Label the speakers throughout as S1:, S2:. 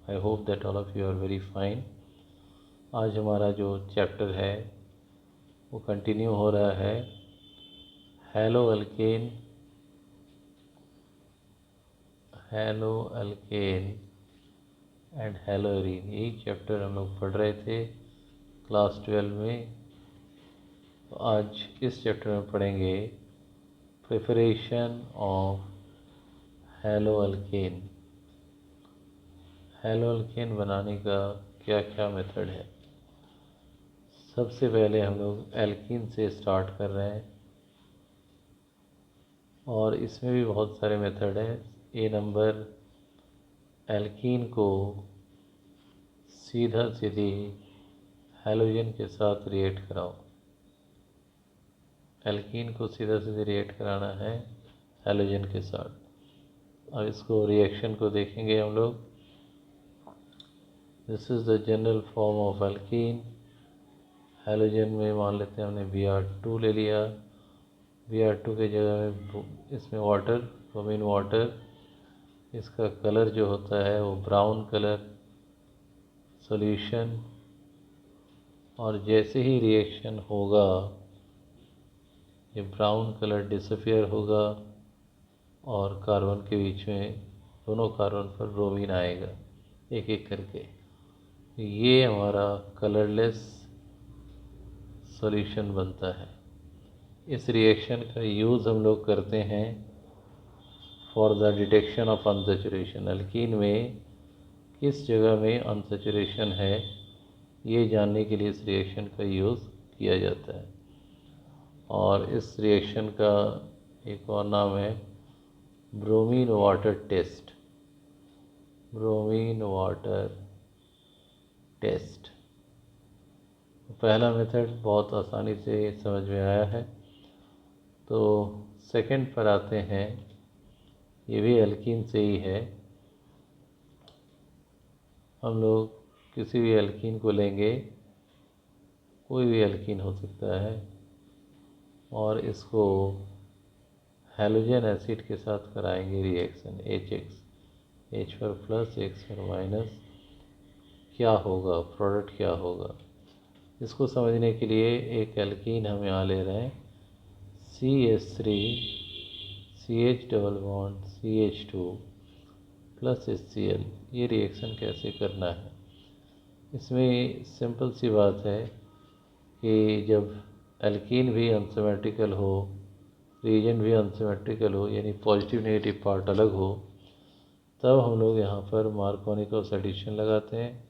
S1: I hope that all of you are very fine. आज हमारा जो चैप्टर है वो कंटिन्यू हो रहा है हैलो अल्केन एंड हैलोरीन। यही चैप्टर हम लोग पढ़ रहे थे क्लास 12 में। तो आज इस चैप्टर में पढ़ेंगे preparation of hello alkane. Hello alkane बनाने का क्या क्या मेथड है। सबसे पहले हम लोग एल्कीन से स्टार्ट कर रहे हैं और इसमें भी बहुत सारे मेथड हैं। ए नंबर, एल्कीन को सीधा सीधी हैलोजन के साथ रिएक्ट कराओ। एल्कीन को सीधा सीधे रिएक्ट कराना है हैलोजन के साथ। अब इसको रिएक्शन को देखेंगे हम लोग। This is the general form of alkene. Halogen में मान लेते हैं हमने Br2 ले लिया। Br2 के जगह में इसमें वाटर, ब्रोमीन वाटर। इसका कलर जो होता है वो ब्राउन कलर सॉल्यूशन। और जैसे ही रिएक्शन होगा ये ब्राउन कलर डिसअपियर होगा और कार्बन के बीच में दोनों कार्बन पर ब्रोमीन आएगा एक एक करके। ये हमारा कलरलेस सॉल्यूशन बनता है। इस रिएक्शन का यूज़ हम लोग करते हैं for the detection of unsaturation. Alkene में किस जगह में अनसैचुरेशन है ये जानने के लिए इस रिएक्शन का यूज़ किया जाता है। और इस रिएक्शन का एक और नाम है bromine water test. Bromine water test. पहला मेथड बहुत आसानी से समझ में आया है। तो सेकंड पर आते हैं। ये भी एल्कीन से ही है। हम लोग किसी भी एल्कीन को लेंगे, कोई भी एल्कीन हो सकता है, और इसको हैलोजन एसिड के साथ कराएंगे रिएक्शन HX, H पर प्लस X पर माइनस। क्या होगा, प्रोडक्ट क्या होगा, इसको समझने के लिए एक एल्कीन हम यहाँ ले रहे हैं CH3 CH double bond CH2 plus HCl। ये रिएक्शन कैसे करना है। इसमें सिंपल सी बात है कि जब एल्कीन भी अनसिमेट्रिकल हो, रिएजेंट भी अनसिमेट्रिकल हो, यानी पॉजिटिव नेगेटिव पार्ट अलग हो, तब हम लोग यहाँ पर मार्कोनिकस एडिशन लगाते हैं।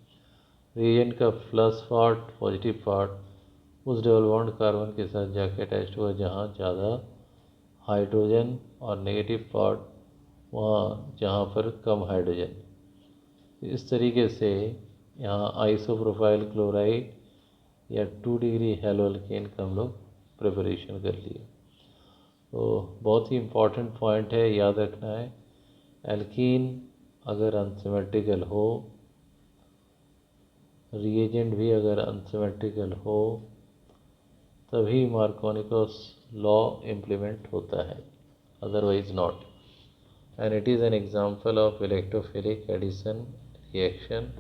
S1: रिएजेंट का प्लस पार्ट, पॉजिटिव पार्ट उस डबल बॉन्ड कार्बन के साथ जाके अटैच हुआ जहाँ ज़्यादा हाइड्रोजन, और नेगेटिव पार्ट वहाँ जहाँ पर कम हाइड्रोजन। इस तरीके से यहाँ आइसोप्रोपाइल क्लोराइड या 2 डिग्री हैलो अल्केन का हम लोग प्रिपरेशन कर लिए। तो बहुत ही इम्पॉर्टेंट पॉइंट है, याद रखना है। एल्कीन अगर अनसिमेट्रिकल हो, रिएजेंट भी अगर अनसिमेट्रिकल हो, तभी मार्कोनिकस लॉ इम्प्लीमेंट होता है, otherwise not. And it is an example of electrophilic addition reaction.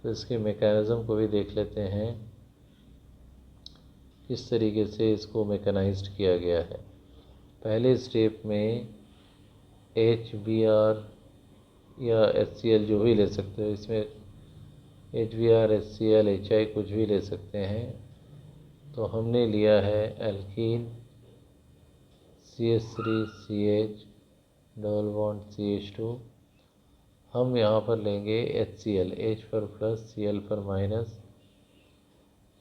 S1: तो इसके मैकेनिज़्म को भी देख लेते हैं, किस तरीके से इसको मैकेनाइज्ड किया गया है। पहले स्टेप में HBr या HCl जो भी ले सकते हो, इसमें HBr HCl HI कुछ भी ले सकते हैं। तो हमने लिया है alkene CH3CH double bond CH2। हम यहाँ पर लेंगे HCl, H पर प्लस Cl पर माइनस।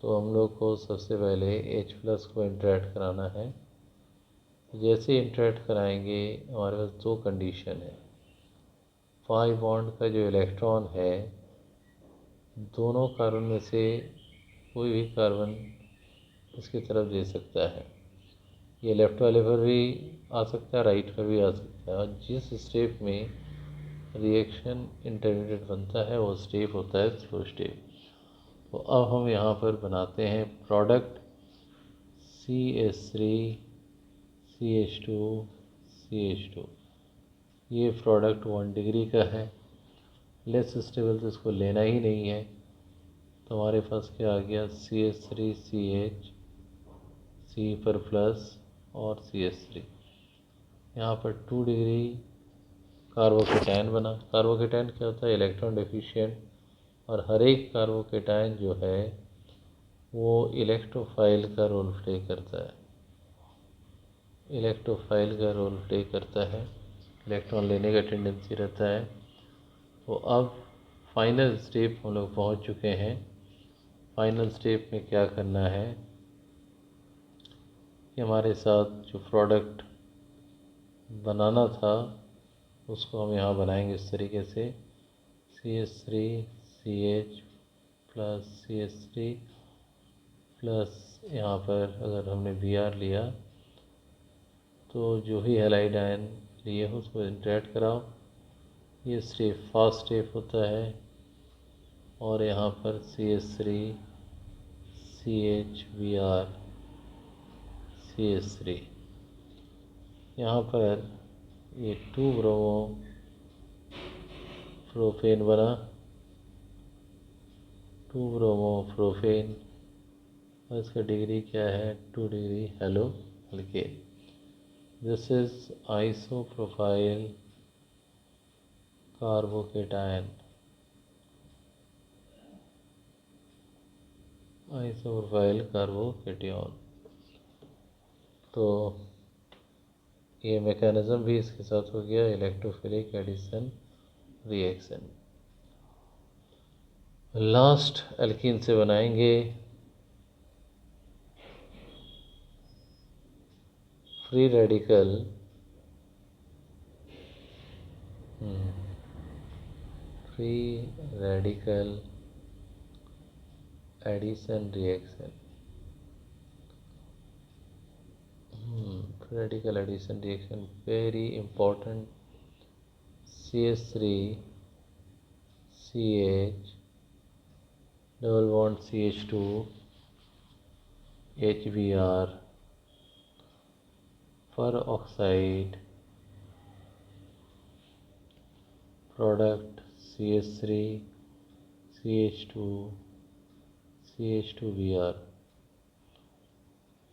S1: तो हम लोग को सबसे पहले H प्लस को इंटरेक्ट कराना है। जैसे इंटरेक्ट कराएंगे हमारे पास दो कंडीशन है। पाई बॉन्ड का जो इलेक्ट्रॉन है, दोनों कार्बन में से कोई भी कार्बन इसकी तरफ दे सकता है। ये लेफ्ट वाले पर भी आ सकता है, राइट पर भी आ सकता है। और जिस स्टेप में रिएक्शन इंटरमीडिएट बनता है वो स्टेप होता है स्लो स्टेप। तो अब हम यहाँ पर बनाते हैं प्रोडक्ट CH3 CH2 CH2। ये प्रोडक्ट 1 डिग्री का है। लेस स्टेबल तो इसको लेना ही नहीं है। तो हमारे पास क्या आ गया, CH3CH, C पर प्लस और CH3। यहाँ पर 2 डिग्री कार्बोकेटायन बना। कार्बोकेटायन क्या होता है, इलेक्ट्रॉन डेफिशिएंट, और हर एक कार्बोकेटायन जो है वो इलेक्ट्रोफाइल का रोल प्ले करता है। इलेक्ट्रोफाइल का रोल प्ले करता है, इलेक्ट्रॉन लेने का टेंडेंसी रहता है। तो अब फाइनल स्टेप हम लोग पहुँच चुके हैं। फाइनल स्टेप में क्या करना है कि हमारे साथ जो प्रोडक्ट बनाना था उसको हम यहाँ बनाएंगे इस तरीके से, CH3CH प्लस CH3 प्लस यहाँ पर अगर हमने Br लिया तो जो भी हैलाइड आयन लिए हो उसको इंटरेक्ट कराओ। ये स्टेप फास्ट स्टेप होता है। और यहाँ पर CH3CH CH3, यहाँ पर ये 2 ब्रोमो प्रोपेन बना, 2 ब्रोमो प्रोपेन, और इसका डिग्री क्या है, 2 degree halo alkane. This is isopropyl carbocation, isopropyl carbocation. तो ये मैकेनिज्म भी इसके साथ हो गया, electrophilic addition reaction. Last alkene से बनाएंगे free radical addition reaction. Radical addition reaction very important। CH3CH double bond CH2 HBr peroxide product CH3CH2CH2Br।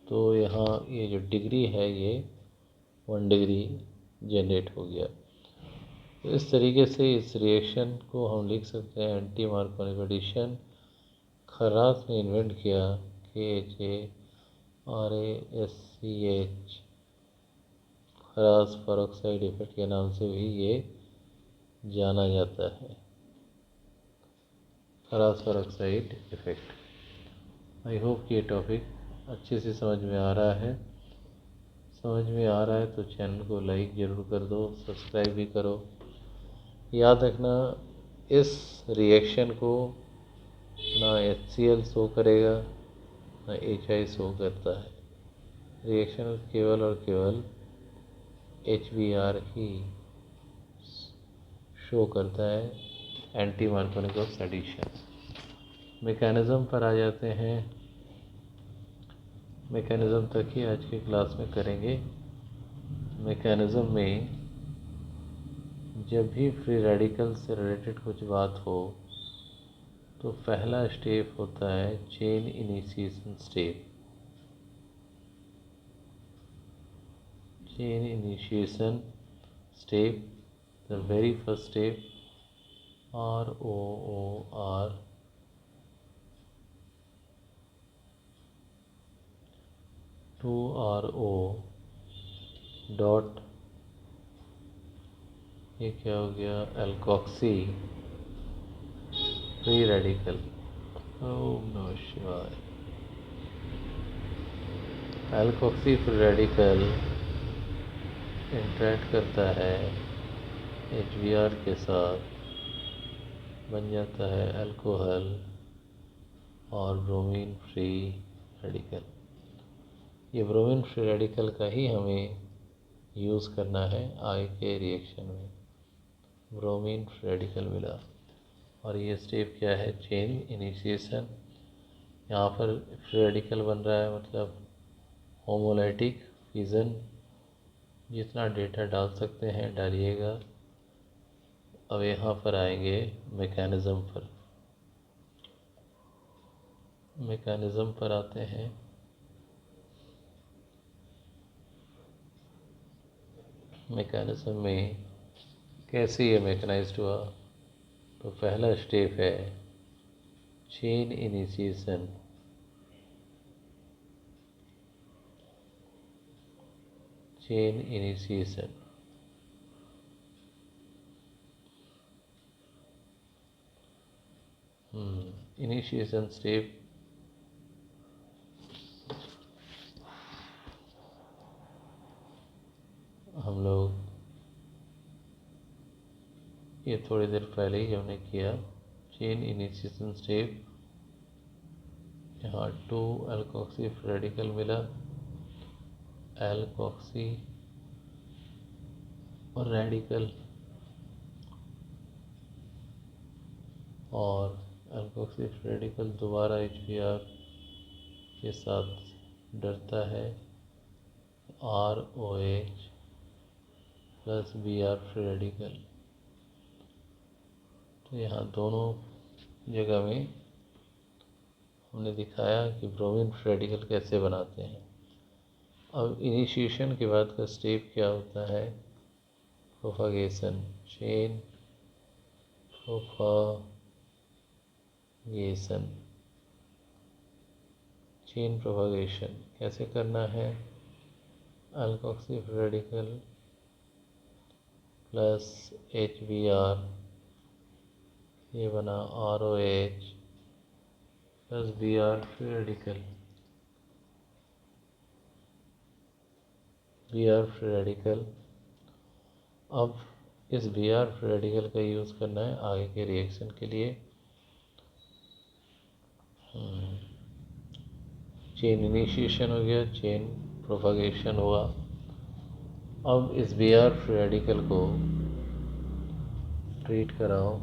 S1: तो यहाँ ये जो डिग्री है ये 1 डिग्री जनरेट हो गया। तो इस तरीके से इस रिएक्शन को हम लिख सकते हैं एंटी मार्कोनिक एडिशन। खरात ने इन्वेंट किया KHARASCH, खरास पेरोक्साइड इफेक्ट के नाम से भी ये जाना जाता है, खरास पेरोक्साइड इफेक्ट। आई होप कि ये टॉपिक अच्छे से समझ में आ रहा है। समझ में आ रहा है तो चैनल को लाइक ज़रूर कर दो, सब्सक्राइब भी करो। याद रखना इस रिएक्शन को ना HCl शो करेगा ना HI शो करता है। रिएक्शन केवल और केवल HBr ही शो करता है, एंटी मार्कोनिक एडिशन। मैकेनिज़्म पर आ जाते हैं। मैकेनिज़्म तक ही आज की क्लास में करेंगे। मैकेनिज़्म में जब भी फ्री रेडिकल से रिलेटेड कुछ बात हो तो पहला स्टेप होता है chain initiation step. Chain initiation step, the very first step, ROOR to RO dot, ये क्या हो गया, एल्कोक्सी फ्री रेडिकल। ओम नमः शिवाय। एल्कोक्सी फ्री रेडिकल इंटरेक्ट करता है HBr के साथ, बन जाता है अल्कोहल और ब्रोमीन फ्री रेडिकल। ये ब्रोमीन फ्री रेडिकल का ही हमें यूज़ करना है आगे के रिएक्शन में। ब्रोमीन फ्री रेडिकल मिला और ये स्टेप क्या है, चेन इनिशिएशन। यहाँ पर फ्री रेडिकल बन रहा है, मतलब होमोलाइटिक फिजन। जितना डेटा डाल सकते हैं डालिएगा। अब यहाँ पर आएंगे मैकेनिज़्म पर। मैकेनिज़्म पर आते हैं। मैकेनिज़्म में कैसे ये मैकेनाइज्ड हुआ, तो पहला स्टेप है chain initiation. Chain initiation initiation step हम लोग ये थोड़ी देर पहले ही हमने किया। चेन इनिशिएशन स्टेप, यहाँ 2 एल्कोक्सी रेडिकल मिला, एल्कोक्सी और रेडिकल, और एल्कोक्सी रेडिकल दोबारा HBr के साथ डरता है, ROH plus Br free radical. तो यहाँ दोनों जगह में हमने दिखाया कि ब्रोमीन फ्री रेडिकल कैसे बनाते हैं। अब इनिशिएशन के बाद का स्टेप क्या होता है, propagation. Chain propagation, chain propagation कैसे करना है, अल्कोक्सी रेडिकल प्लस HBr, ये बना ROH plus Br free radical. Br free radical, अब इस Br फ्री रेडिकल का यूज़ करना है आगे के रिएक्शन के लिए। चेन इनिशिएशन हो गया, चेन प्रोपागेशन हुआ। अब इस Br फ्री रेडिकल को ट्रीट कराओ।